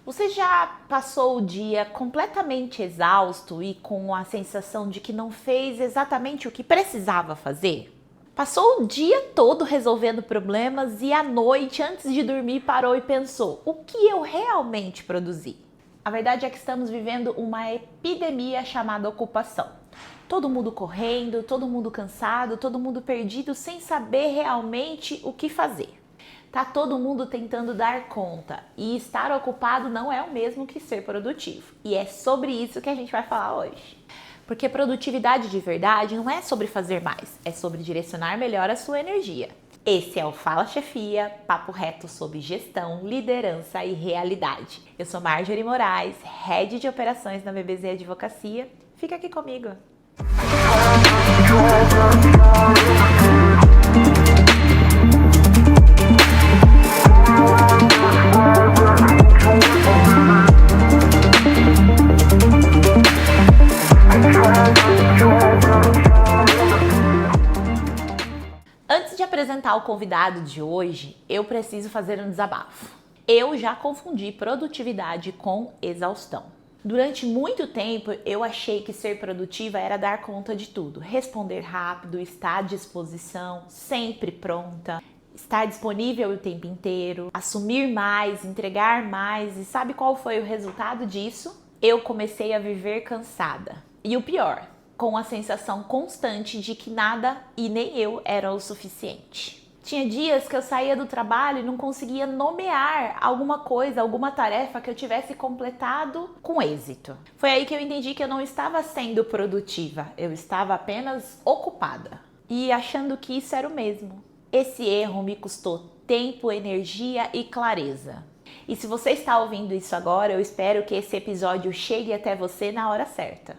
Você já passou o dia completamente exausto e com a sensação de que não fez exatamente o que precisava fazer? Passou o dia todo resolvendo problemas e à noite, antes de dormir, parou e pensou: o que eu realmente produzi? A verdade é que estamos vivendo uma epidemia chamada ocupação. Todo mundo correndo, todo mundo cansado, todo mundo perdido, sem saber realmente o que fazer. Tá todo mundo tentando dar conta e estar ocupado não é o mesmo que ser produtivo. E é sobre isso que a gente vai falar hoje. Porque produtividade de verdade não é sobre fazer mais, é sobre direcionar melhor a sua energia. Esse é o Fala Chefia, papo reto sobre gestão, liderança e realidade. Eu sou Marjorie Moraes, Head de Operações na BBZ Advocacia. Fica aqui comigo. Antes de apresentar o convidado de hoje, eu preciso fazer um desabafo. Eu já confundi produtividade com exaustão. Durante muito tempo, eu achei que ser produtiva era dar conta de tudo. Responder rápido, estar à disposição, sempre pronta, estar disponível o tempo inteiro, assumir mais, entregar mais. E sabe qual foi o resultado disso? Eu comecei a viver cansada. E o pior, com a sensação constante de que nada e nem eu era o suficiente. Tinha dias que eu saía do trabalho e não conseguia nomear alguma coisa, alguma tarefa que eu tivesse completado com êxito. Foi aí que eu entendi que eu não estava sendo produtiva, eu estava apenas ocupada e achando que isso era o mesmo. Esse erro me custou tempo, energia e clareza. E se você está ouvindo isso agora, eu espero que esse episódio chegue até você na hora certa.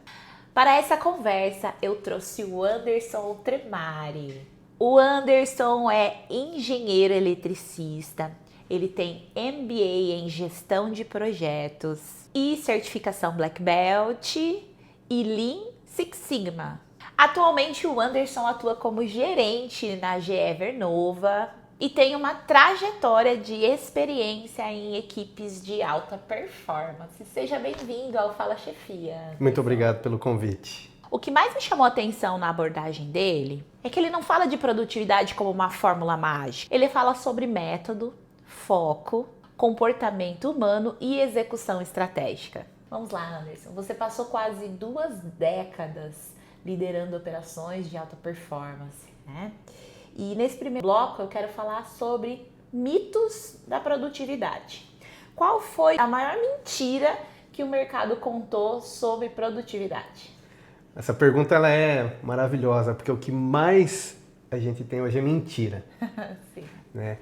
Para essa conversa, eu trouxe o Anderson Tremari. O Anderson é engenheiro eletricista, ele tem MBA em gestão de projetos e certificação Black Belt e Lean Six Sigma. Atualmente o Anderson atua como gerente na GE Vernova e tem uma trajetória de experiência em equipes de alta performance. Seja bem-vindo ao Fala Chefia. Muito obrigado pelo convite. O que mais me chamou a atenção na abordagem dele é que ele não fala de produtividade como uma fórmula mágica. Ele fala sobre método, foco, comportamento humano e execução estratégica. Vamos lá, Anderson. Você passou quase 2 décadas liderando operações de alta performance, né? E nesse primeiro bloco eu quero falar sobre mitos da produtividade. Qual foi a maior mentira que o mercado contou sobre produtividade? Essa pergunta ela é maravilhosa, porque o que mais a gente tem hoje é mentira. Sim. Né?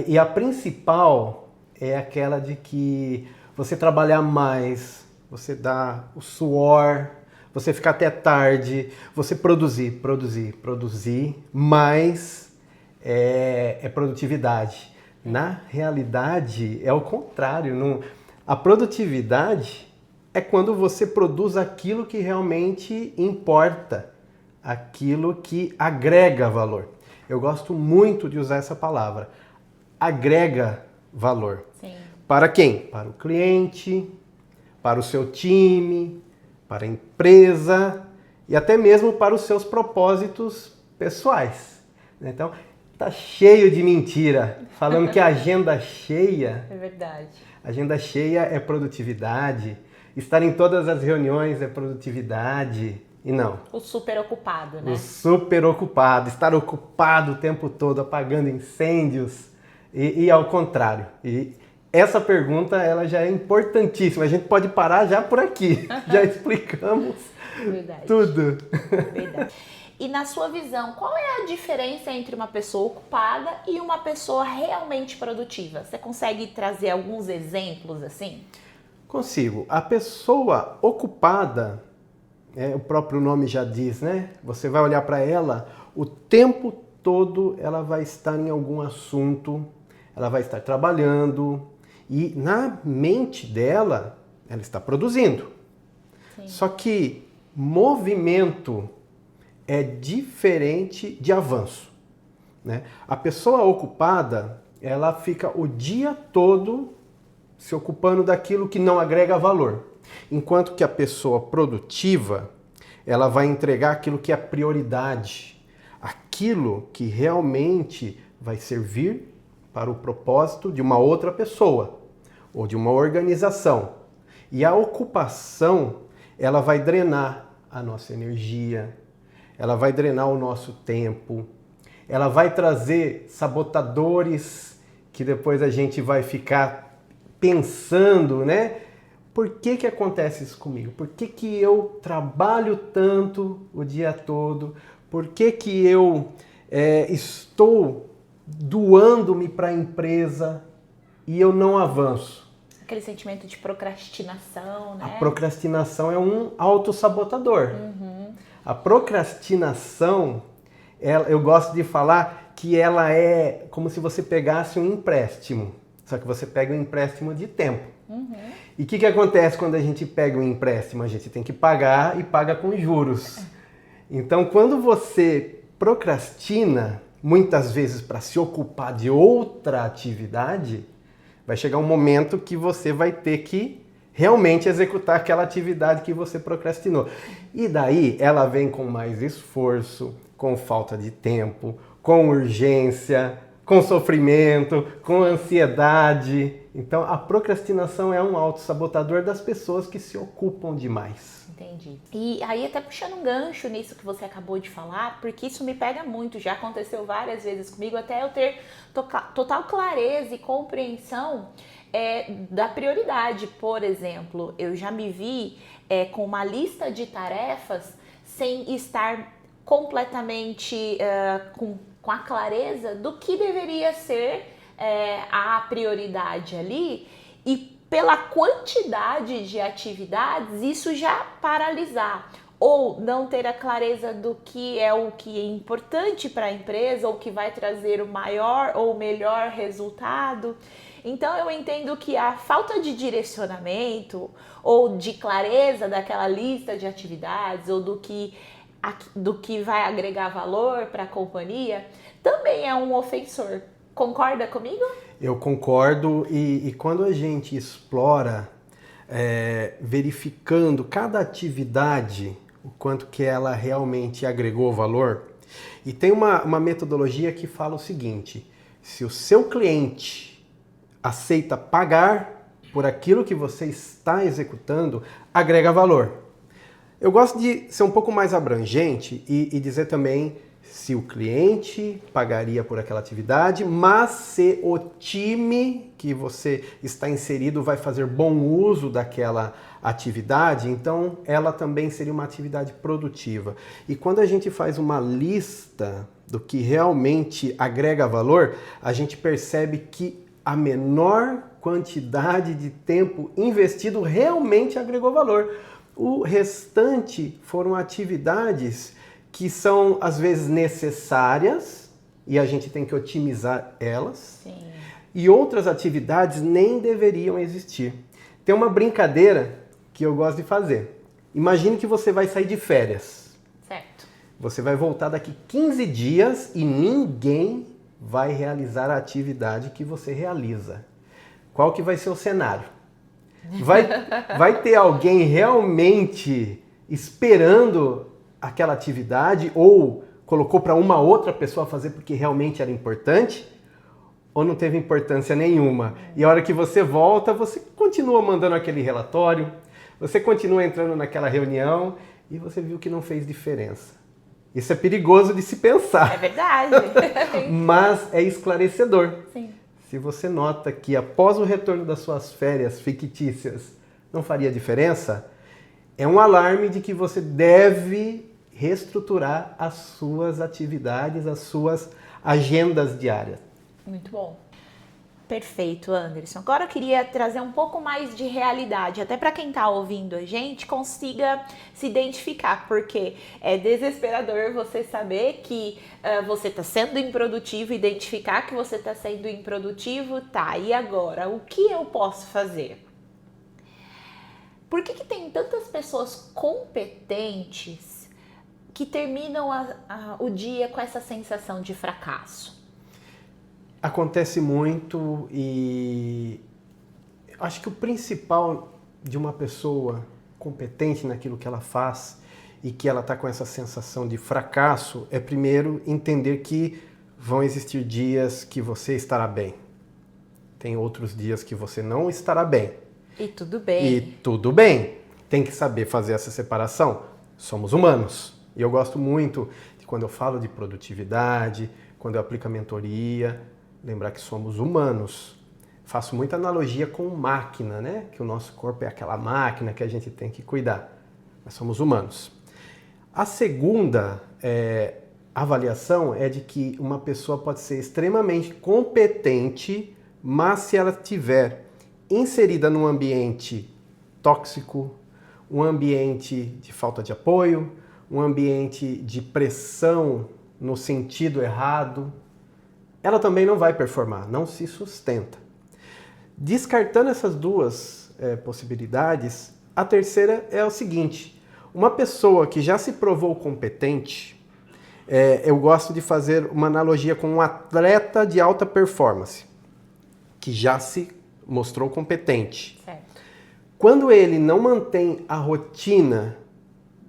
E a principal é aquela de que você trabalhar mais, você dá o suor, você ficar até tarde, você produzir, mais é produtividade. Na realidade, é o contrário. A produtividade é quando você produz aquilo que realmente importa, aquilo que agrega valor. Eu gosto muito de usar essa palavra. Agrega valor. Sim. Para quem? Para o cliente, para o seu time, para a empresa e até mesmo para os seus propósitos pessoais. Então, tá cheio de mentira, falando que a agenda cheia... É verdade. Agenda cheia é produtividade. Estar em todas as reuniões é produtividade. E não. O super ocupado, né? O super ocupado. Estar ocupado o tempo todo, apagando incêndios. E ao contrário. E essa pergunta ela já é importantíssima. A gente pode parar já por aqui. Já explicamos tudo. Verdade. E na sua visão, qual é a diferença entre uma pessoa ocupada e uma pessoa realmente produtiva? Você consegue trazer alguns exemplos assim? Consigo. A pessoa ocupada, o próprio nome já diz, né? Você vai olhar para ela, o tempo todo ela vai estar em algum assunto, ela vai estar trabalhando e na mente dela, ela está produzindo. Sim. Só que movimento é diferente de avanço, né? A pessoa ocupada, ela fica o dia todo se ocupando daquilo que não agrega valor. Enquanto que a pessoa produtiva, ela vai entregar aquilo que é prioridade, aquilo que realmente vai servir para o propósito de uma outra pessoa ou de uma organização. E a ocupação, ela vai drenar a nossa energia, ela vai drenar o nosso tempo, ela vai trazer sabotadores que depois a gente vai ficar pensando, né? Por que acontece isso comigo? Por que eu trabalho tanto o dia todo? Por que eu estou doando-me para a empresa e eu não avanço? Aquele sentimento de procrastinação, né? A procrastinação é um autossabotador. A procrastinação, eu gosto de falar que ela é como se você pegasse um empréstimo. Só que você pega um empréstimo de tempo. E o que acontece quando a gente pega um empréstimo? A gente tem que pagar e paga com juros. Então, quando você procrastina, muitas vezes para se ocupar de outra atividade, vai chegar um momento que você vai ter que realmente executar aquela atividade que você procrastinou. E daí ela vem com mais esforço, com falta de tempo, com urgência, com sofrimento, com ansiedade. Então a procrastinação é um autossabotador das pessoas que se ocupam demais. Entendi. E aí até puxando um gancho nisso que você acabou de falar, porque isso me pega muito, já aconteceu várias vezes comigo, até eu ter total clareza e compreensão da prioridade. Por exemplo, eu já me vi com uma lista de tarefas sem estar completamente com a clareza do que deveria ser a prioridade ali, e pela quantidade de atividades, isso já paralisar, ou não ter a clareza do que é o que é importante para a empresa, ou que vai trazer o maior ou melhor resultado. Então eu entendo que a falta de direcionamento ou de clareza daquela lista de atividades ou do que vai agregar valor para a companhia também é um ofensor. Concorda comigo? Eu concordo, e quando a gente explora, verificando cada atividade, o quanto que ela realmente agregou valor, e tem uma metodologia que fala o seguinte: se o seu cliente aceita pagar por aquilo que você está executando, agrega valor. Eu gosto de ser um pouco mais abrangente e dizer também se o cliente pagaria por aquela atividade, mas se o time que você está inserido vai fazer bom uso daquela atividade, então ela também seria uma atividade produtiva. E quando a gente faz uma lista do que realmente agrega valor, a gente percebe que a menor quantidade de tempo investido realmente agregou valor. O restante foram atividades que são, às vezes, necessárias e a gente tem que otimizar elas. Sim. E outras atividades nem deveriam existir. Tem uma brincadeira que eu gosto de fazer. Imagine que você vai sair de férias. Certo. Você vai voltar daqui 15 dias e ninguém vai realizar a atividade que você realiza. Qual que vai ser o cenário? Vai ter alguém realmente esperando aquela atividade ou colocou para uma outra pessoa fazer porque realmente era importante, ou não teve importância nenhuma? E a hora que você volta, você continua mandando aquele relatório, você continua entrando naquela reunião e você viu que não fez diferença. Isso é perigoso de se pensar. É verdade. Mas é esclarecedor. Sim. Se você nota que após o retorno das suas férias fictícias não faria diferença, é um alarme de que você deve reestruturar as suas atividades, as suas agendas diárias. Muito bom. Perfeito, Anderson. Agora eu queria trazer um pouco mais de realidade, até para quem está ouvindo a gente consiga se identificar, porque é desesperador você saber que você está sendo improdutivo, identificar que você está sendo improdutivo, tá, e agora? O que eu posso fazer? Por que tem tantas pessoas competentes que terminam o dia com essa sensação de fracasso? Acontece muito e Acho que o principal de uma pessoa competente naquilo que ela faz e que ela está com essa sensação de fracasso é primeiro entender que vão existir dias que você estará bem. Tem outros dias que você não estará bem. E tudo bem. E tudo bem. Tem que saber fazer essa separação. Somos humanos. E eu gosto muito de quando eu falo de produtividade, quando eu aplico a mentoria, lembrar que somos humanos. Faço muita analogia com máquina, né? Que o nosso corpo é aquela máquina que a gente tem que cuidar. Mas somos humanos. A segunda avaliação é de que uma pessoa pode ser extremamente competente, mas se ela estiver inserida num ambiente tóxico, um ambiente de falta de apoio, um ambiente de pressão no sentido errado, ela também não vai performar, não se sustenta. Descartando essas duas possibilidades, a terceira é o seguinte: uma pessoa que já se provou competente, eu gosto de fazer uma analogia com um atleta de alta performance, que já se mostrou competente. Certo. Quando ele não mantém a rotina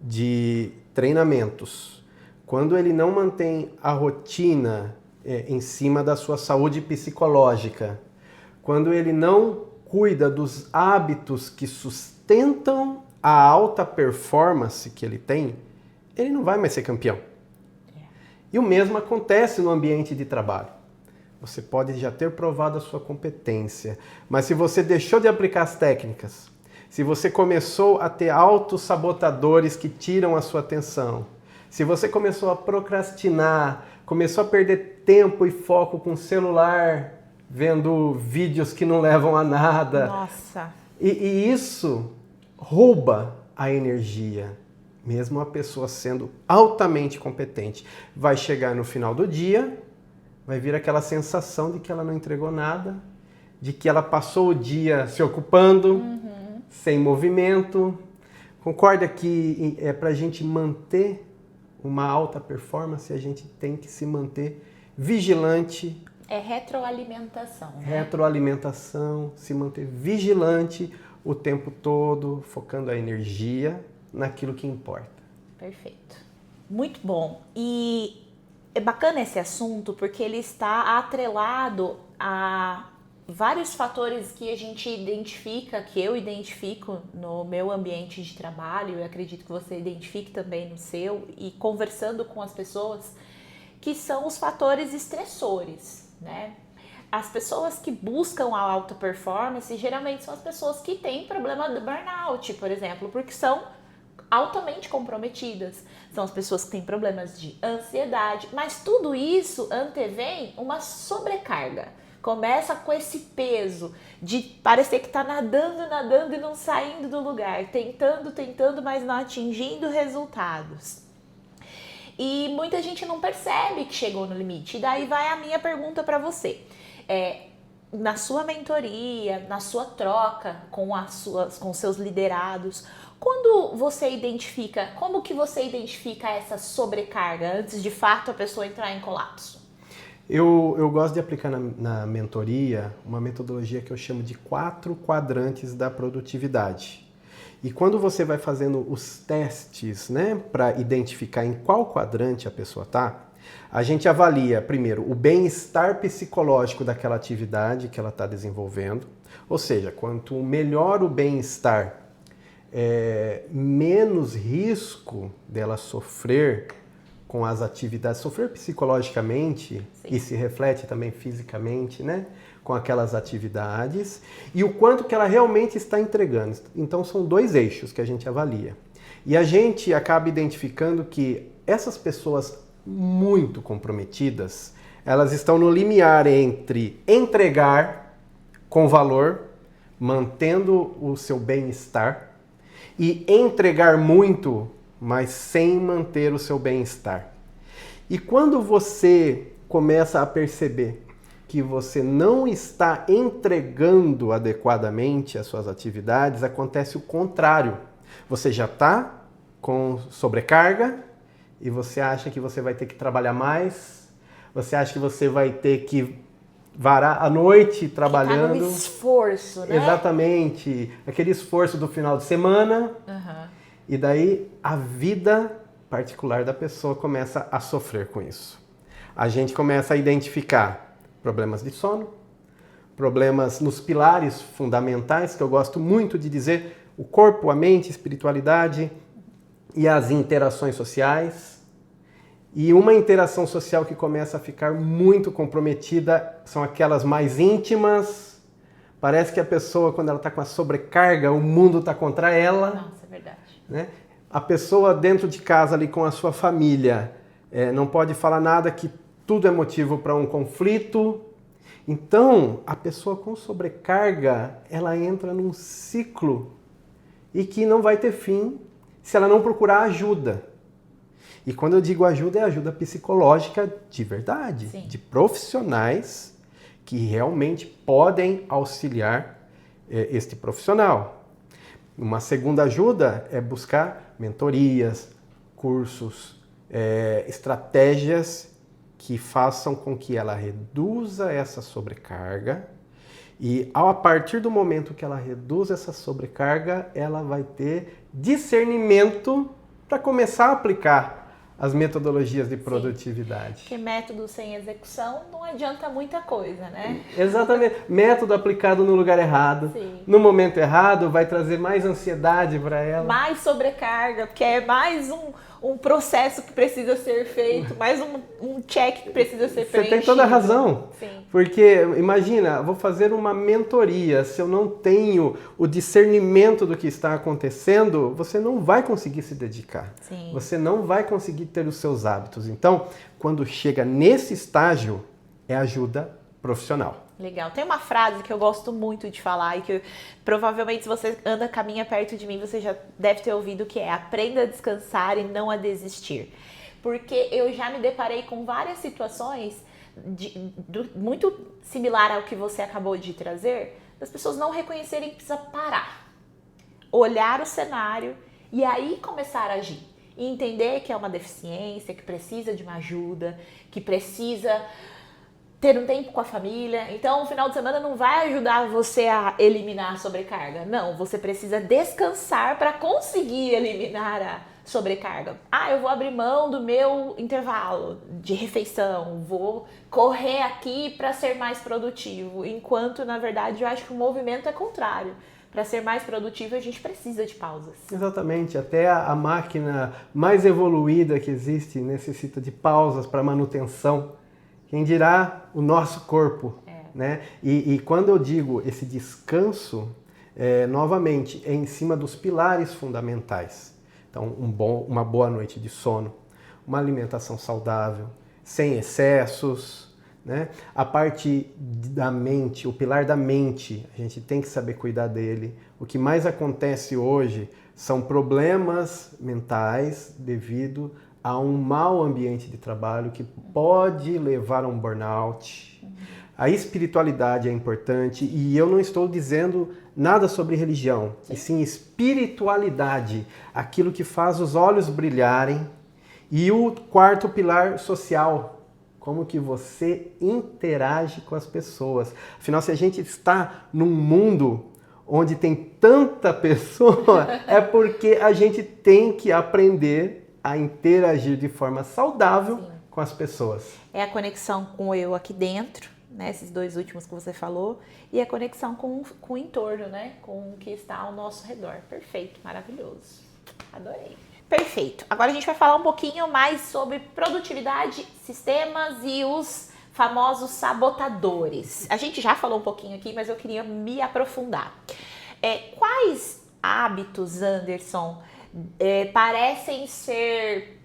de treinamentos, quando ele não mantém a rotina em cima da sua saúde psicológica, quando ele não cuida dos hábitos que sustentam a alta performance que ele tem, ele não vai mais ser campeão. E o mesmo acontece no ambiente de trabalho. Você pode já ter provado a sua competência, mas se você deixou de aplicar as técnicas, se você começou a ter autossabotadores que tiram a sua atenção, se você começou a procrastinar, começou a perder tempo e foco com o celular, vendo vídeos que não levam a nada. Nossa. E isso rouba a energia, mesmo a pessoa sendo altamente competente. Vai chegar no final do dia, vai vir aquela sensação de que ela não entregou nada, de que ela passou o dia se ocupando, sem movimento. Concorda que para a gente manter uma alta performance, a gente tem que se manter vigilante. É retroalimentação, né? Retroalimentação, se manter vigilante o tempo todo, focando a energia naquilo que importa. Perfeito. Muito bom. E é bacana esse assunto porque ele está atrelado a vários fatores que a gente identifica, que eu identifico no meu ambiente de trabalho, eu acredito que você identifique também no seu, e conversando com as pessoas, que são os fatores estressores, né? As pessoas que buscam a alta performance geralmente são as pessoas que têm problema de burnout, por exemplo, porque são altamente comprometidas. São as pessoas que têm problemas de ansiedade, mas tudo isso antevém uma sobrecarga. Começa com esse peso de parecer que está nadando e não saindo do lugar, tentando, mas não atingindo resultados. E muita gente não percebe que chegou no limite. E daí vai a minha pergunta para você. Na sua mentoria, na sua troca com com seus liderados, quando você identifica, como que você identifica essa sobrecarga antes de fato a pessoa entrar em colapso? Eu gosto de aplicar na mentoria uma metodologia que eu chamo de 4 quadrantes da produtividade. E quando você vai fazendo os testes, né, para identificar em qual quadrante a pessoa está, a gente avalia primeiro o bem-estar psicológico daquela atividade que ela está desenvolvendo. Ou seja, quanto melhor o bem-estar, menos risco dela sofrer com as atividades, sofrer psicologicamente. Sim. E se reflete também fisicamente, né? Com aquelas atividades, e o quanto que ela realmente está entregando. Então são 2 eixos que a gente avalia. E a gente acaba identificando que essas pessoas muito comprometidas, elas estão no limiar entre entregar com valor, mantendo o seu bem-estar, e entregar muito, mas sem manter o seu bem-estar. E quando você começa a perceber que você não está entregando adequadamente as suas atividades, acontece o contrário. Você já está com sobrecarga e você acha que você vai ter que trabalhar mais, você acha que você vai ter que varar a noite trabalhando. Que tá no esforço, né? Exatamente. Aquele esforço do final de semana. E daí a vida particular da pessoa começa a sofrer com isso. A gente começa a identificar problemas de sono, problemas nos pilares fundamentais, que eu gosto muito de dizer, o corpo, a mente, a espiritualidade e as interações sociais. E uma interação social que começa a ficar muito comprometida são aquelas mais íntimas. Parece que a pessoa, quando ela está com a sobrecarga, o mundo está contra ela. Nossa, é verdade. Né? A pessoa dentro de casa ali com a sua família não pode falar nada, que tudo é motivo para um conflito. Então, a pessoa com sobrecarga, ela entra num ciclo e que não vai ter fim se ela não procurar ajuda. E quando eu digo ajuda, é ajuda psicológica de verdade, Sim. de profissionais que realmente podem auxiliar este profissional. Uma segunda ajuda é buscar mentorias, cursos, estratégias que façam com que ela reduza essa sobrecarga. E a partir do momento que ela reduz essa sobrecarga, ela vai ter discernimento para começar a aplicar as metodologias de produtividade. Porque método sem execução não adianta muita coisa, né? Exatamente. Método aplicado no lugar errado, Sim. no momento errado, vai trazer mais ansiedade para ela. Mais sobrecarga, porque é mais um processo que precisa ser feito, mais um check que precisa ser preenchido. Você tem toda a razão. Sim. Porque, imagina, vou fazer uma mentoria, se eu não tenho o discernimento do que está acontecendo, você não vai conseguir se dedicar. Sim. Você não vai conseguir ter os seus hábitos. Então, quando chega nesse estágio, é ajuda profissional. Legal. Tem uma frase que eu gosto muito de falar e que provavelmente se você caminha perto de mim, você já deve ter ouvido, que é: aprenda a descansar e não a desistir. Porque eu já me deparei com várias situações muito similar ao que você acabou de trazer, das pessoas não reconhecerem que precisa parar, olhar o cenário e aí começar a agir. E entender que é uma deficiência, que precisa de uma ajuda, que precisa ter um tempo com a família. Então, o final de semana não vai ajudar você a eliminar a sobrecarga. Não, você precisa descansar para conseguir eliminar a sobrecarga. Eu vou abrir mão do meu intervalo de refeição, vou correr aqui para ser mais produtivo. Enquanto, na verdade, eu acho que o movimento é contrário. Para ser mais produtivo, a gente precisa de pausas. Exatamente. Até a máquina mais evoluída que existe necessita de pausas para manutenção. Quem dirá o nosso corpo, né? E quando eu digo esse descanso, novamente, é em cima dos pilares fundamentais. Então, uma boa noite de sono, uma alimentação saudável, sem excessos, né? A parte da mente, o pilar da mente, a gente tem que saber cuidar dele. O que mais acontece hoje são problemas mentais devido a um mau ambiente de trabalho que pode levar a um burnout. A espiritualidade é importante e eu não estou dizendo nada sobre religião, e sim espiritualidade, aquilo que faz os olhos brilharem. E o quarto pilar, social, como que você interage com as pessoas. Afinal, se a gente está num mundo onde tem tanta pessoa, é porque a gente tem que aprender a interagir de forma saudável com as pessoas. É a conexão com o eu aqui dentro, né? Esses dois últimos que você falou, e a conexão com o entorno, né? Com o que está ao nosso redor. Perfeito, maravilhoso. Adorei. Perfeito. Agora a gente vai falar um pouquinho mais sobre produtividade, sistemas e os famosos sabotadores. A gente já falou um pouquinho aqui, mas eu queria me aprofundar. Quais hábitos, Anderson, parecem ser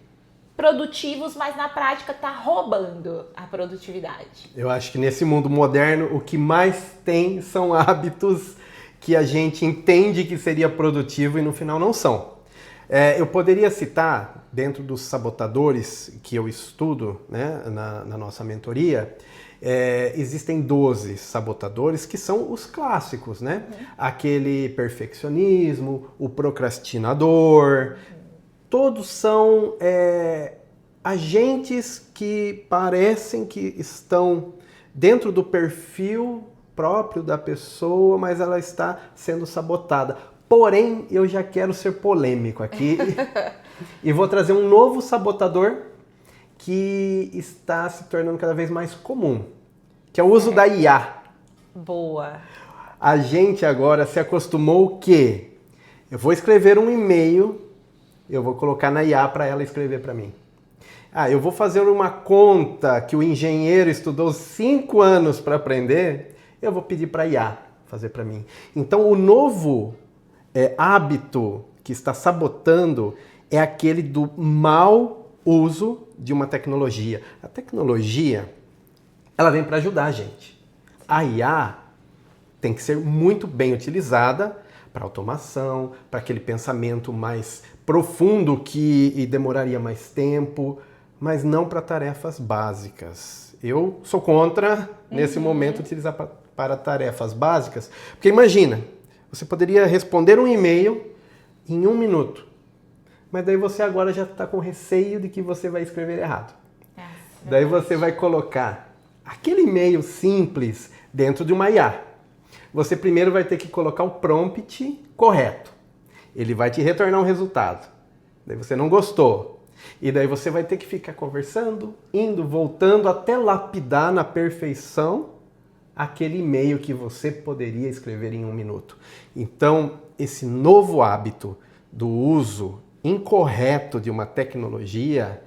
produtivos, mas na prática tá roubando a produtividade? Eu acho que nesse mundo moderno o que mais tem são hábitos que a gente entende que seria produtivo e no final não são. Eu poderia citar, dentro dos sabotadores que eu estudo, né, na nossa mentoria, existem 12 sabotadores que são os clássicos, né? Aquele perfeccionismo, o procrastinador, todos são agentes que parecem que estão dentro do perfil próprio da pessoa, mas ela está sendo sabotada. Porém, eu já quero ser polêmico aqui e vou trazer um novo sabotador que está se tornando cada vez mais comum, que é o uso da IA. Boa. A gente agora se acostumou que eu vou escrever um e-mail, eu vou colocar na IA para ela escrever para mim. Eu vou fazer uma conta que o engenheiro estudou 5 anos para aprender, eu vou pedir para a IA fazer para mim. Então, o novo hábito que está sabotando é aquele do mau uso de uma tecnologia. A tecnologia, ela vem para ajudar a gente. A IA tem que ser muito bem utilizada para automação, para aquele pensamento mais profundo que demoraria mais tempo, mas não para tarefas básicas. Eu sou contra, nesse momento, utilizar para tarefas básicas, porque imagina, você poderia responder um e-mail em 1 minuto, mas daí você agora já está com receio de que você vai escrever errado. Daí você vai colocar aquele e-mail simples dentro de uma IA. Você primeiro vai ter que colocar o prompt correto. Ele vai te retornar um resultado. Daí você não gostou. E daí você vai ter que ficar conversando, indo, voltando, até lapidar na perfeição aquele e-mail que você poderia escrever em 1 minuto. Então, esse novo hábito do uso incorreto de uma tecnologia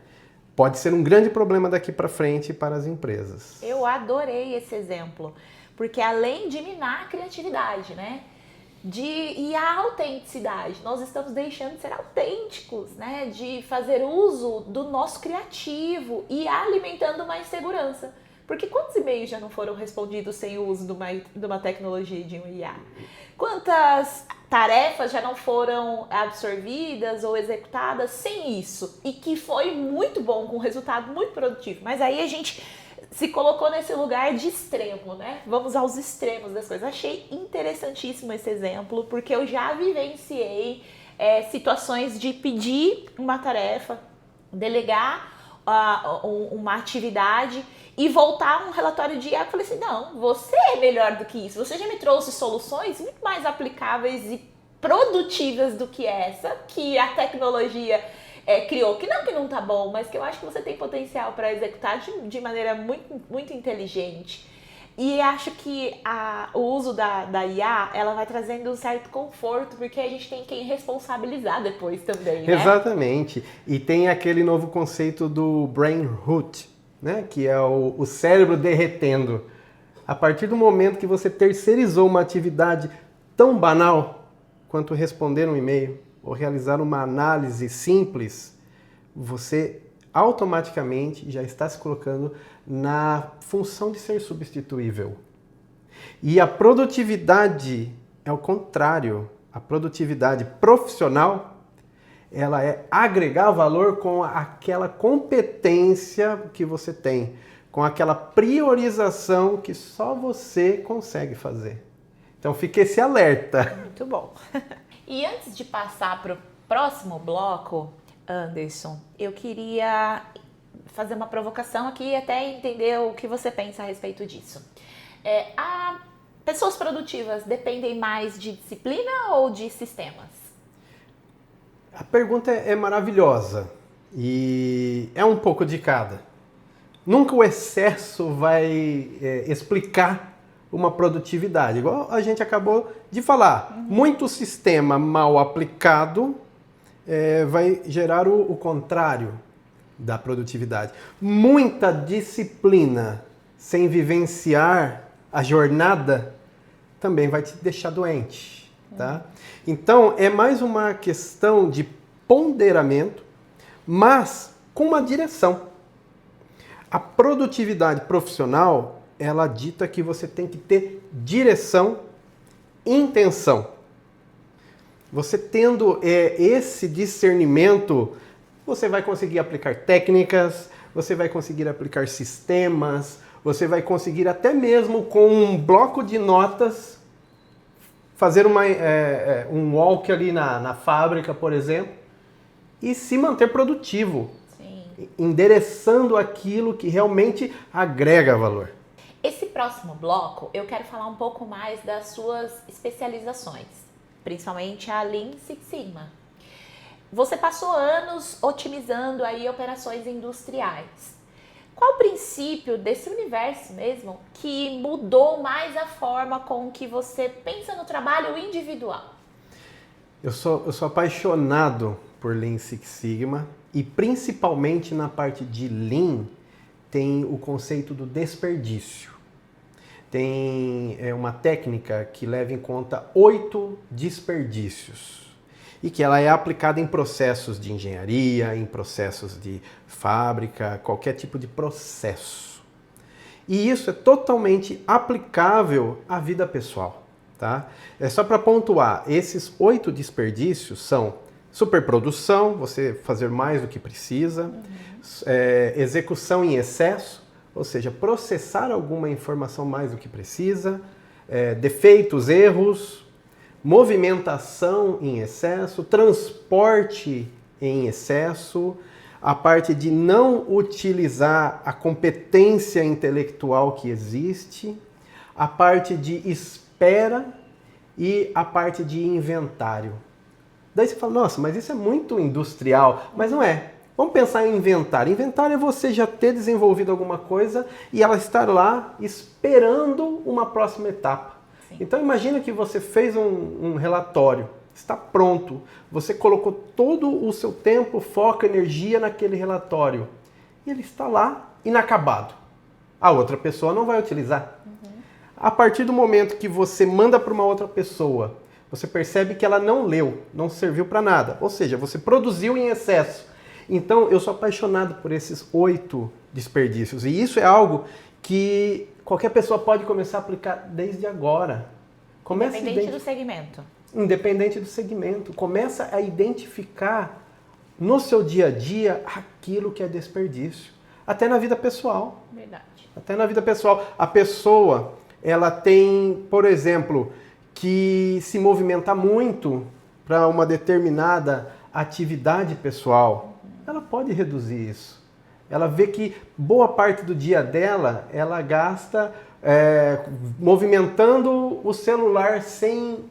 pode ser um grande problema daqui para frente para as empresas. Eu adorei esse exemplo, porque além de minar a criatividade, né? E a autenticidade, nós estamos deixando de ser autênticos, né? De fazer uso do nosso criativo e alimentando uma insegurança. Porque quantos e-mails já não foram respondidos sem o uso de uma tecnologia de um IA? Quantas tarefas já não foram absorvidas ou executadas sem isso? E que foi muito bom, com um resultado muito produtivo. Mas aí a gente se colocou nesse lugar de extremo, né? Vamos aos extremos das coisas. Achei interessantíssimo esse exemplo, porque eu já vivenciei situações de pedir uma tarefa, delegar uma atividade e voltar um relatório de IA. Eu falei assim, não, você é melhor do que isso. Você já me trouxe soluções muito mais aplicáveis e produtivas do que essa, que a tecnologia criou, que não tá bom, mas que eu acho que você tem potencial para executar de maneira muito, muito inteligente. E acho que o uso da IA, ela vai trazendo um certo conforto, porque a gente tem quem responsabilizar depois também, né? Exatamente. E tem aquele novo conceito do brain rot, né? Que é o cérebro derretendo. A partir do momento que você terceirizou uma atividade tão banal quanto responder um e-mail ou realizar uma análise simples, você automaticamente já está se colocando na função de ser substituível. E a produtividade é o contrário. A produtividade profissional, ela é agregar valor com aquela competência que você tem, com aquela priorização que só você consegue fazer. Então fique esse alerta. Muito bom. E antes de passar para o próximo bloco, Anderson, eu queria fazer uma provocação aqui e até entender o que você pensa a respeito disso. Pessoas produtivas dependem mais de disciplina ou de sistemas? A pergunta é maravilhosa e é um pouco de cada. Nunca o excesso vai explicar uma produtividade, igual a gente acabou de falar. Muito sistema mal aplicado vai gerar o contrário da produtividade. Muita disciplina sem vivenciar a jornada também vai te deixar doente, tá? Então, é mais uma questão de ponderamento, mas com uma direção. A produtividade profissional, ela dita que você tem que ter direção, intenção. Você tendo esse discernimento, você vai conseguir aplicar técnicas, você vai conseguir aplicar sistemas, você vai conseguir até mesmo com um bloco de notas fazer um walk ali na fábrica, por exemplo, e se manter produtivo, Sim. endereçando aquilo que realmente agrega valor. Esse próximo bloco, eu quero falar um pouco mais das suas especializações, principalmente a Lean Six Sigma. Você passou anos otimizando aí operações industriais. Qual o princípio desse universo mesmo que mudou mais a forma com que você pensa no trabalho individual? Eu sou apaixonado por Lean Six Sigma e principalmente na parte de Lean tem o conceito do desperdício. Tem uma técnica que leva em conta 8 desperdícios e que ela é aplicada em processos de engenharia, em processos de fábrica, qualquer tipo de processo. E isso é totalmente aplicável à vida pessoal, tá? É só para pontuar, esses 8 desperdícios são superprodução, você fazer mais do que precisa, execução em excesso, ou seja, processar alguma informação mais do que precisa, defeitos, erros, movimentação em excesso, transporte em excesso, a parte de não utilizar a competência intelectual que existe, a parte de espera e a parte de inventário. Daí você fala, nossa, mas isso é muito industrial, mas não é. Vamos pensar em inventário. Inventário é você já ter desenvolvido alguma coisa e ela estar lá esperando uma próxima etapa. Sim. Então imagina que você fez um relatório, está pronto, você colocou todo o seu tempo, foco, energia naquele relatório e ele está lá inacabado. A outra pessoa não vai utilizar. A partir do momento que você manda para uma outra pessoa, você percebe que ela não leu, não serviu para nada. Ou seja, você produziu em excesso. Então, eu sou apaixonado por esses 8 desperdícios. E isso é algo que qualquer pessoa pode começar a aplicar desde agora. Independente do segmento. Independente do segmento. Começa a identificar no seu dia a dia aquilo que é desperdício. Até na vida pessoal. Verdade. Até na vida pessoal. A pessoa, ela tem, por exemplo, que se movimentar muito para uma determinada atividade pessoal. Ela pode reduzir isso. Ela vê que boa parte do dia dela, ela gasta movimentando o celular sem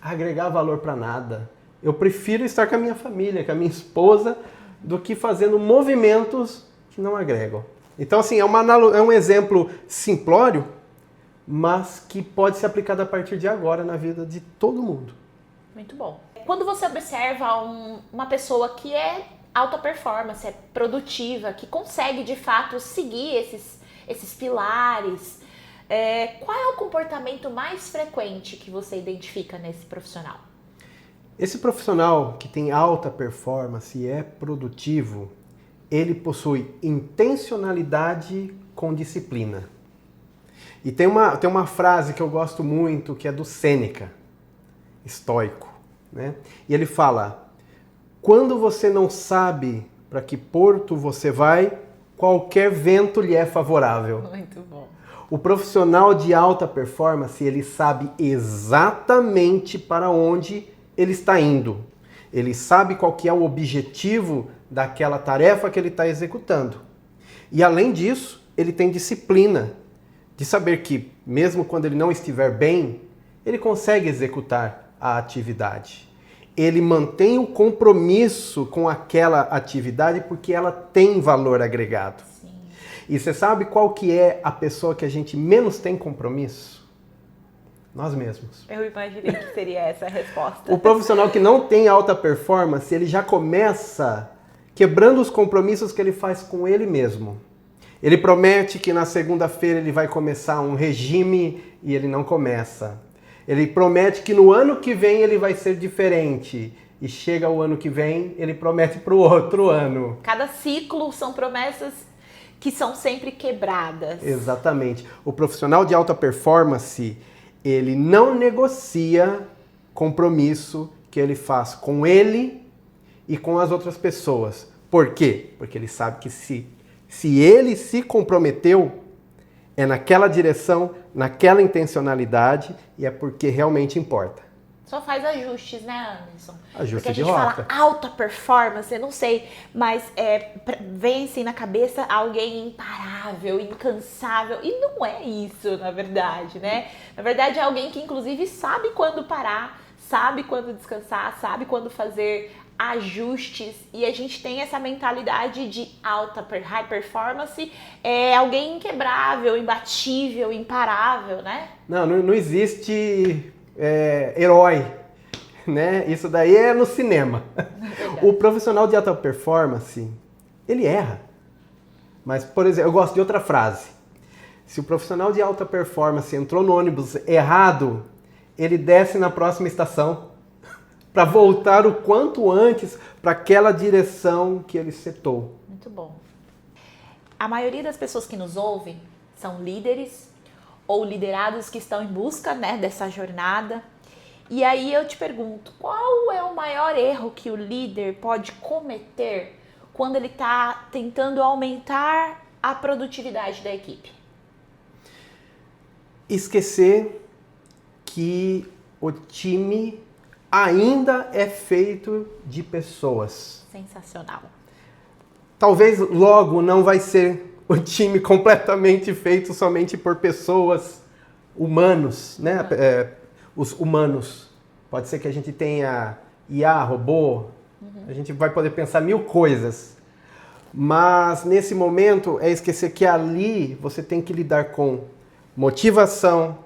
agregar valor para nada. Eu prefiro estar com a minha família, com a minha esposa, do que fazendo movimentos que não agregam. Então, assim, é um exemplo simplório, mas que pode ser aplicado a partir de agora na vida de todo mundo. Muito bom. Quando você observa uma pessoa que é alta performance, é produtiva, que consegue de fato seguir esses pilares, qual é o comportamento mais frequente que você identifica nesse profissional? Esse profissional que tem alta performance e é produtivo, ele possui intencionalidade com disciplina. E tem uma frase que eu gosto muito, que é do Sêneca, estoico, né? E ele fala, quando você não sabe para que porto você vai, qualquer vento lhe é favorável. Muito bom. O profissional de alta performance, ele sabe exatamente para onde ele está indo. Ele sabe qual que é o objetivo daquela tarefa que ele está executando. E além disso, ele tem disciplina de saber que, mesmo quando ele não estiver bem, ele consegue executar a atividade. Ele mantém o compromisso com aquela atividade porque ela tem valor agregado. Sim. E você sabe qual que é a pessoa que a gente menos tem compromisso? Nós mesmos. Eu imaginei que seria essa a resposta. O profissional que não tem alta performance, ele já começa quebrando os compromissos que ele faz com ele mesmo. Ele promete que na segunda-feira ele vai começar um regime e ele não começa. Ele promete que no ano que vem ele vai ser diferente. E chega o ano que vem, ele promete para o outro ano. Cada ciclo são promessas que são sempre quebradas. Exatamente. O profissional de alta performance, ele não negocia compromisso que ele faz com ele e com as outras pessoas. Por quê? Porque ele sabe que se ele se comprometeu, é naquela direção, naquela intencionalidade e é porque realmente importa. Só faz ajustes, né, Anderson? Ajuste Porque a de gente rota. fala alta performance, eu não sei, mas vem assim na cabeça alguém imparável, incansável, e não é isso, na verdade, né? Na verdade é alguém que inclusive sabe quando parar, sabe quando descansar, sabe quando fazer ajustes, e a gente tem essa mentalidade de high performance, é alguém inquebrável, imbatível, imparável, né? Não existe herói, né? Isso daí é no cinema. O profissional de alta performance, ele erra. Mas, por exemplo, eu gosto de outra frase. Se o profissional de alta performance entrou no ônibus errado, ele desce na próxima estação para voltar o quanto antes para aquela direção que ele setou. Muito bom. A maioria das pessoas que nos ouvem são líderes ou liderados que estão em busca, né, dessa jornada. E aí eu te pergunto, qual é o maior erro que o líder pode cometer quando ele está tentando aumentar a produtividade da equipe? Esquecer que o time ainda é feito de pessoas. Sensacional. Talvez logo não vai ser o time completamente feito somente por pessoas humanos, né? Os humanos. Pode ser que a gente tenha IA, robô, a gente vai poder pensar mil coisas. Mas nesse momento é esquecer que ali você tem que lidar com motivação,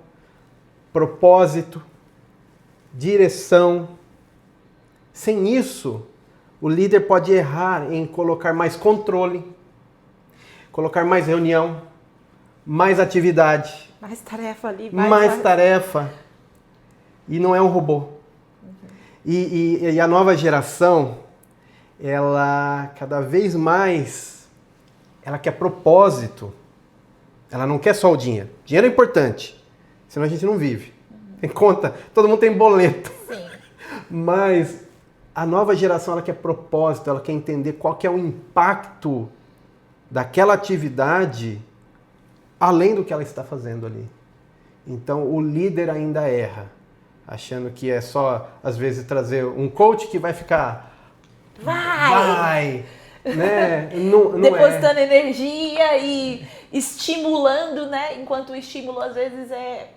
propósito, direção. Sem isso, o líder pode errar em colocar mais controle, colocar mais reunião, mais atividade, Mais tarefa ali. mais tarefa. E não é um robô. E a nova geração, ela cada vez mais, ela quer propósito. Ela não quer só o dinheiro. Dinheiro é importante, senão a gente não vive. Tem conta, todo mundo tem boleto. Sim. Mas a nova geração, ela quer propósito, ela quer entender qual que é o impacto daquela atividade além do que ela está fazendo ali. Então, o líder ainda erra, achando que é só, às vezes, trazer um coach que vai ficar... Vai! Né? Não depositando energia e estimulando, né? Enquanto o estímulo, às vezes, é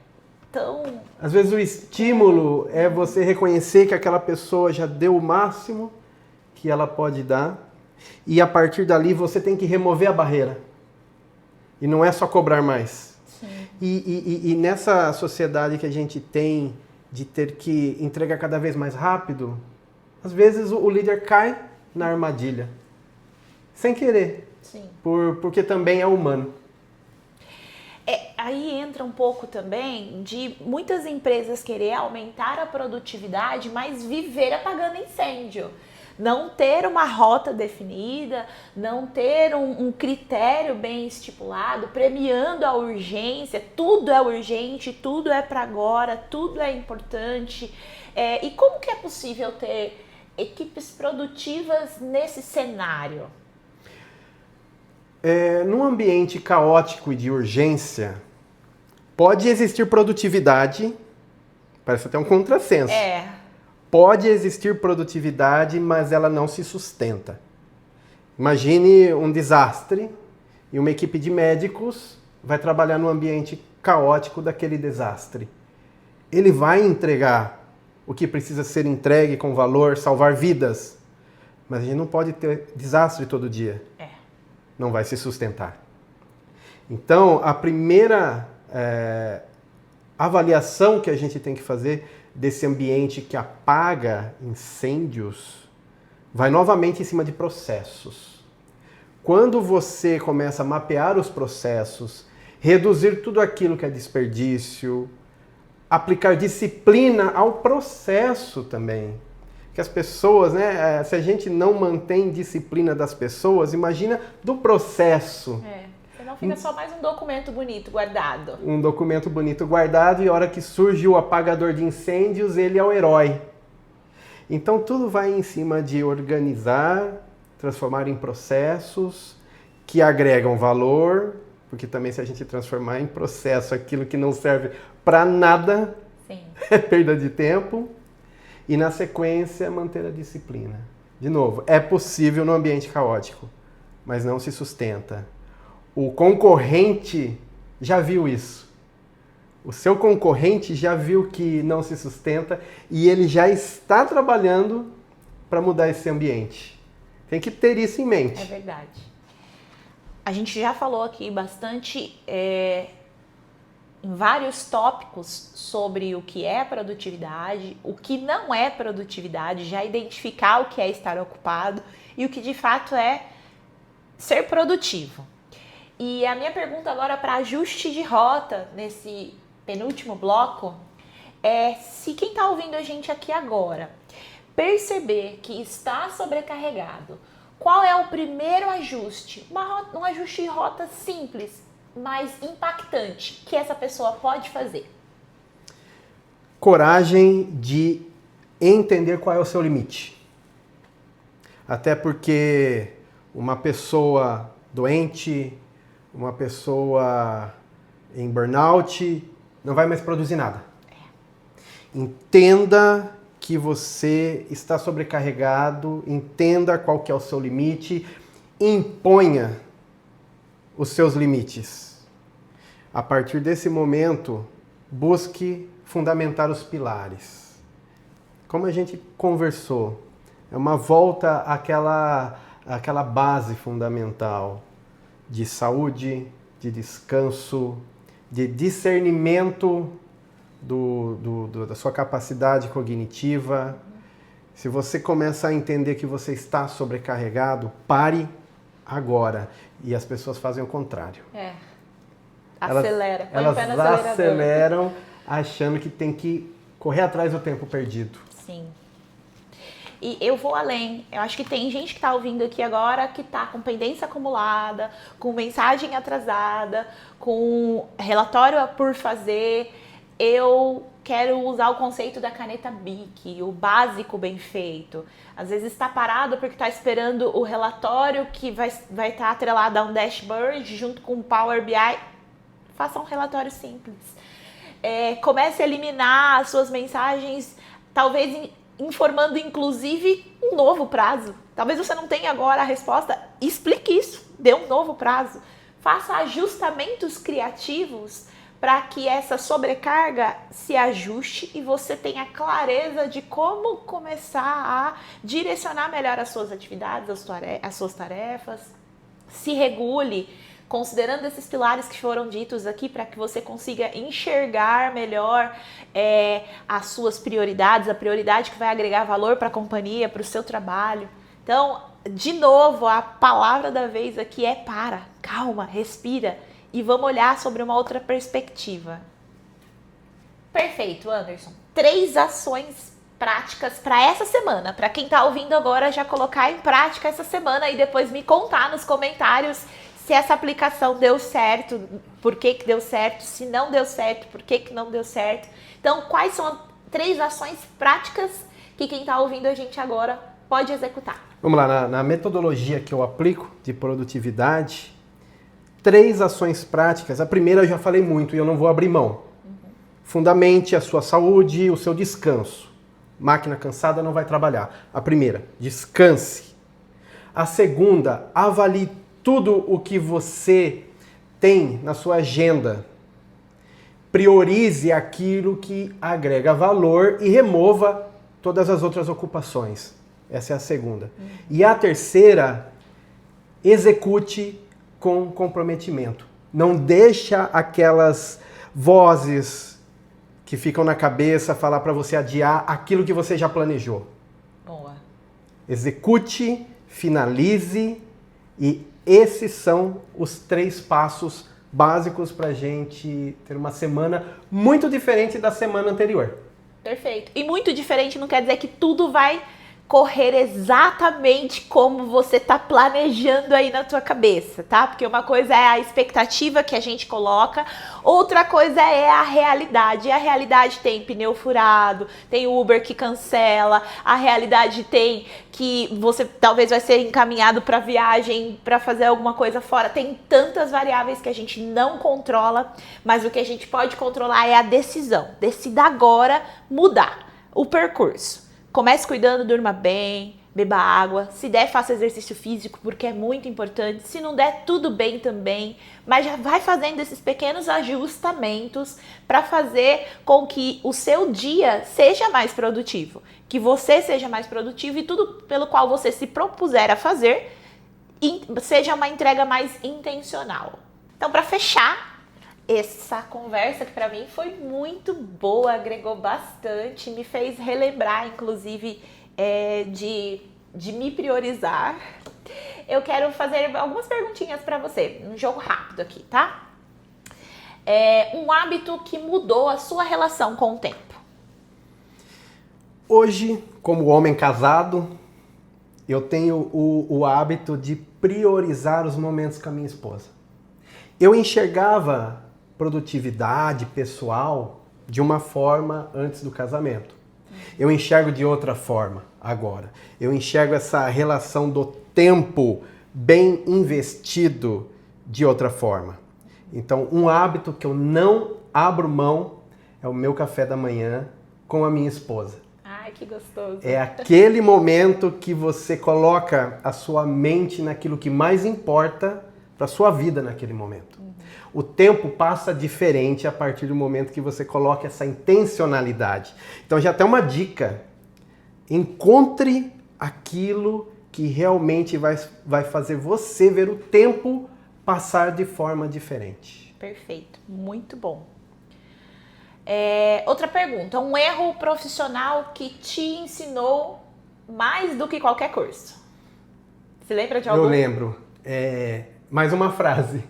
tão... Às vezes o estímulo é você reconhecer que aquela pessoa já deu o máximo que ela pode dar e a partir dali você tem que remover a barreira. E não é só cobrar mais. Sim. E nessa sociedade que a gente tem de ter que entregar cada vez mais rápido, às vezes o líder cai na armadilha. Sem querer. Sim. Porque também é humano. Aí entra um pouco também de muitas empresas querer aumentar a produtividade, mas viver apagando incêndio. Não ter uma rota definida, não ter um critério bem estipulado, premiando a urgência. Tudo é urgente, tudo é para agora, tudo é importante. E como que é possível ter equipes produtivas nesse cenário? Num ambiente caótico e de urgência, pode existir produtividade, parece até um contrassenso. Pode existir produtividade, mas ela não se sustenta. Imagine um desastre e uma equipe de médicos vai trabalhar no ambiente caótico daquele desastre. Ele vai entregar o que precisa ser entregue com valor, salvar vidas, mas a gente não pode ter desastre todo dia. Não vai se sustentar. Então, a primeira avaliação que a gente tem que fazer desse ambiente que apaga incêndios vai novamente em cima de processos. Quando você começa a mapear os processos, reduzir tudo aquilo que é desperdício, aplicar disciplina ao processo também. Que as pessoas, né? Se a gente não mantém disciplina das pessoas, imagina do processo. Senão fica só mais um documento bonito guardado. Um documento bonito guardado e a hora que surge o apagador de incêndios, ele é o herói. Então tudo vai em cima de organizar, transformar em processos que agregam valor, porque também se a gente transformar em processo aquilo que não serve para nada, Sim. é perda de tempo. e na sequência manter a disciplina. De novo, é possível no ambiente caótico, mas não se sustenta. O concorrente já viu isso. O seu concorrente já viu que não se sustenta e ele já está trabalhando para mudar esse ambiente. Tem que ter isso em mente. É verdade. A gente já falou aqui bastante em vários tópicos sobre o que é produtividade, o que não é produtividade, já identificar o que é estar ocupado e o que de fato é ser produtivo. E a minha pergunta agora para ajuste de rota nesse penúltimo bloco é se quem está ouvindo a gente aqui agora perceber que está sobrecarregado, qual é o primeiro ajuste? Um ajuste de rota simples, mas impactante, que essa pessoa pode fazer? Coragem de entender qual é o seu limite. Até porque uma pessoa doente, uma pessoa em burnout, não vai mais produzir nada. Entenda que você está sobrecarregado, entenda qual que é o seu limite, imponha os seus limites. A partir desse momento, busque fundamentar os pilares. Como a gente conversou, é uma volta àquela base fundamental de saúde, de descanso, de discernimento da sua capacidade cognitiva. Se você começa a entender que você está sobrecarregado, pare agora. E as pessoas fazem o contrário. Acelera. Elas aceleram achando que tem que correr atrás do tempo perdido. Sim. E eu vou além. Eu acho que tem gente que está ouvindo aqui agora que está com pendência acumulada, com mensagem atrasada, com relatório por fazer. Eu quero usar o conceito da caneta BIC, o básico bem feito. Às vezes está parado porque está esperando o relatório que vai estar atrelado a um dashboard junto com o Power BI. Faça um relatório simples. Comece a eliminar as suas mensagens, talvez informando inclusive um novo prazo. Talvez você não tenha agora a resposta, explique isso, dê um novo prazo. Faça ajustamentos criativos para que essa sobrecarga se ajuste e você tenha clareza de como começar a direcionar melhor as suas atividades, as suas tarefas. Se regule, considerando esses pilares que foram ditos aqui, para que você consiga enxergar melhor as suas prioridades, a prioridade que vai agregar valor para a companhia, para o seu trabalho. Então, de novo, a palavra da vez aqui é para, calma, respira. E vamos olhar sobre uma outra perspectiva. Perfeito, Anderson. 3 ações práticas para essa semana. Para quem está ouvindo agora, já colocar em prática essa semana e depois me contar nos comentários se essa aplicação deu certo, por que deu certo, se não deu certo, por que não deu certo. Então, quais são 3 ações práticas que quem está ouvindo a gente agora pode executar? Vamos lá, na metodologia que eu aplico de produtividade, 3 ações práticas. A primeira eu já falei muito e eu não vou abrir mão. Fundamente a sua saúde, o seu descanso. Máquina cansada não vai trabalhar. A primeira, descanse. A segunda, avalie tudo o que você tem na sua agenda. Priorize aquilo que agrega valor e remova todas as outras ocupações. Essa é a segunda. E a terceira, execute com comprometimento. Não deixa aquelas vozes que ficam na cabeça falar para você adiar aquilo que você já planejou. Boa. Execute, finalize e esses são os 3 passos básicos para a gente ter uma semana muito diferente da semana anterior. Perfeito. E muito diferente não quer dizer que tudo vai correr exatamente como você está planejando aí na tua cabeça, tá? Porque uma coisa é a expectativa que a gente coloca, outra coisa é a realidade. E a realidade tem pneu furado, tem Uber que cancela, a realidade tem que você talvez vai ser encaminhado para viagem, para fazer alguma coisa fora. Tem tantas variáveis que a gente não controla, mas o que a gente pode controlar é a decisão. Decida agora mudar o percurso. Comece cuidando, durma bem, beba água. Se der, faça exercício físico, porque é muito importante. Se não der, tudo bem também. Mas já vai fazendo esses pequenos ajustamentos para fazer com que o seu dia seja mais produtivo. Que você seja mais produtivo e tudo pelo qual você se propuser a fazer seja uma entrega mais intencional. Então, para fechar essa conversa, que para mim foi muito boa, agregou bastante, me fez relembrar, inclusive, de me priorizar. Eu quero fazer algumas perguntinhas para você, um jogo rápido aqui, tá? Um hábito que mudou a sua relação com o tempo. Hoje, como homem casado, eu tenho o hábito de priorizar os momentos com a minha esposa. Eu enxergava produtividade pessoal de uma forma antes do casamento. Eu enxergo de outra forma agora. Eu enxergo essa relação do tempo bem investido de outra forma. Então, um hábito que eu não abro mão é o meu café da manhã com a minha esposa. Ai, que gostoso. É aquele momento que você coloca a sua mente naquilo que mais importa para a sua vida naquele momento. O tempo passa diferente a partir do momento que você coloca essa intencionalidade. Então já tem uma dica. Encontre aquilo que realmente vai fazer você ver o tempo passar de forma diferente. Perfeito, muito bom. Outra pergunta, um erro profissional que te ensinou mais do que qualquer curso? Você lembra de algum? Eu lembro. Mais uma frase.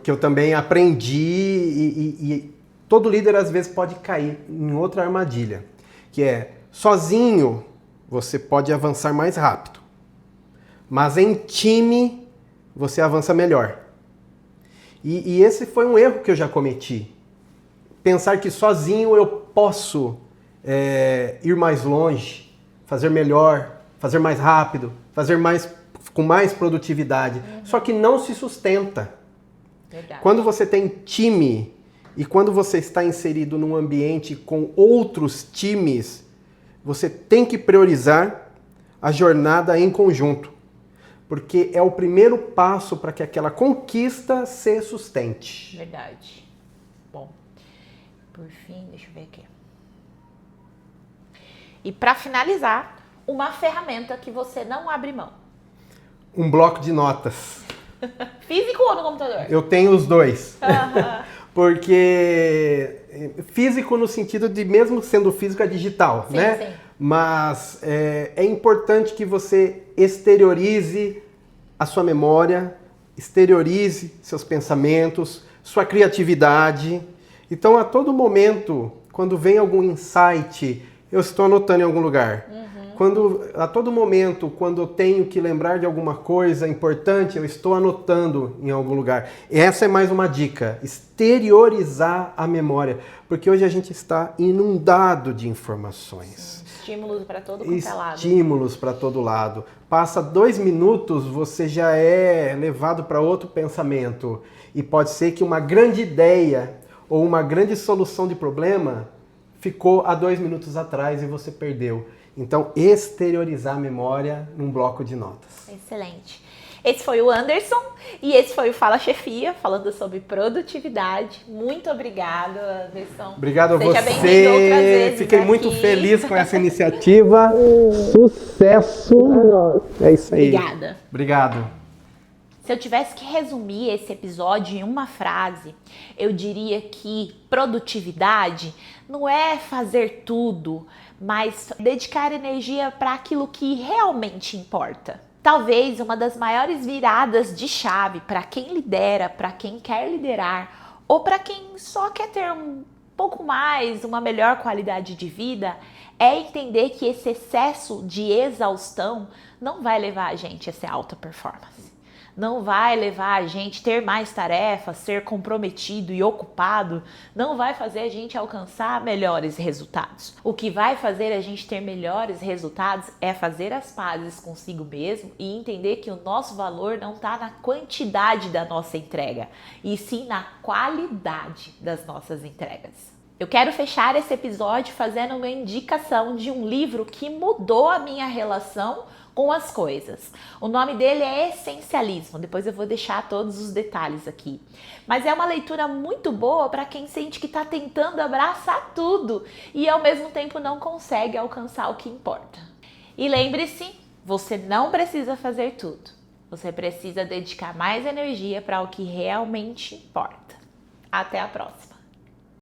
Que eu também aprendi e todo líder às vezes pode cair em outra armadilha, que é, sozinho você pode avançar mais rápido, mas em time você avança melhor. E esse foi um erro que eu já cometi. Pensar que sozinho eu posso ir mais longe, fazer melhor, fazer mais rápido, fazer com mais produtividade. Só que não se sustenta. Verdade. Quando você tem time e quando você está inserido num ambiente com outros times, você tem que priorizar a jornada em conjunto, porque é o primeiro passo para que aquela conquista se sustente. Verdade. Bom, por fim, deixa eu ver aqui. E para finalizar, uma ferramenta que você não abre mão. Um bloco de notas. Físico ou no computador? Eu tenho os dois. Uhum. Porque físico no sentido de mesmo sendo físico é digital, sim, né? Sim. Mas é importante que você exteriorize a sua memória, exteriorize seus pensamentos, sua criatividade. Então, a todo momento, quando vem algum insight, eu estou anotando em algum lugar. A todo momento, quando eu tenho que lembrar de alguma coisa importante, eu estou anotando em algum lugar. Essa é mais uma dica, exteriorizar a memória, porque hoje a gente está inundado de informações. Estímulos para todo quanto é lado. Estímulos para todo lado. Passa 2 minutos, você já é levado para outro pensamento. E pode ser que uma grande ideia ou uma grande solução de problema ficou há 2 minutos atrás e você perdeu. Então, exteriorizar a memória num bloco de notas. Excelente. Esse foi o Anderson e esse foi o Fala Chefia, falando sobre produtividade. Muito obrigada, Anderson. Obrigado a você. Seja bem-vindo outras vezes. Fiquei muito feliz com essa iniciativa. Sucesso! É isso aí. Obrigada. Obrigado. Se eu tivesse que resumir esse episódio em uma frase, eu diria que produtividade não é fazer tudo, mas dedicar energia para aquilo que realmente importa. Talvez uma das maiores viradas de chave para quem lidera, para quem quer liderar ou para quem só quer ter um pouco mais, uma melhor qualidade de vida, é entender que esse excesso de exaustão não vai levar a gente a ser alta performance. Não vai levar a gente a ter mais tarefas, ser comprometido e ocupado, não vai fazer a gente alcançar melhores resultados. O que vai fazer a gente ter melhores resultados é fazer as pazes consigo mesmo e entender que o nosso valor não está na quantidade da nossa entrega, e sim na qualidade das nossas entregas. Eu quero fechar esse episódio fazendo uma indicação de um livro que mudou a minha relação com as coisas. O nome dele é Essencialismo, depois eu vou deixar todos os detalhes aqui. Mas é uma leitura muito boa para quem sente que está tentando abraçar tudo e ao mesmo tempo não consegue alcançar o que importa. E lembre-se, você não precisa fazer tudo. Você precisa dedicar mais energia para o que realmente importa. Até a próxima!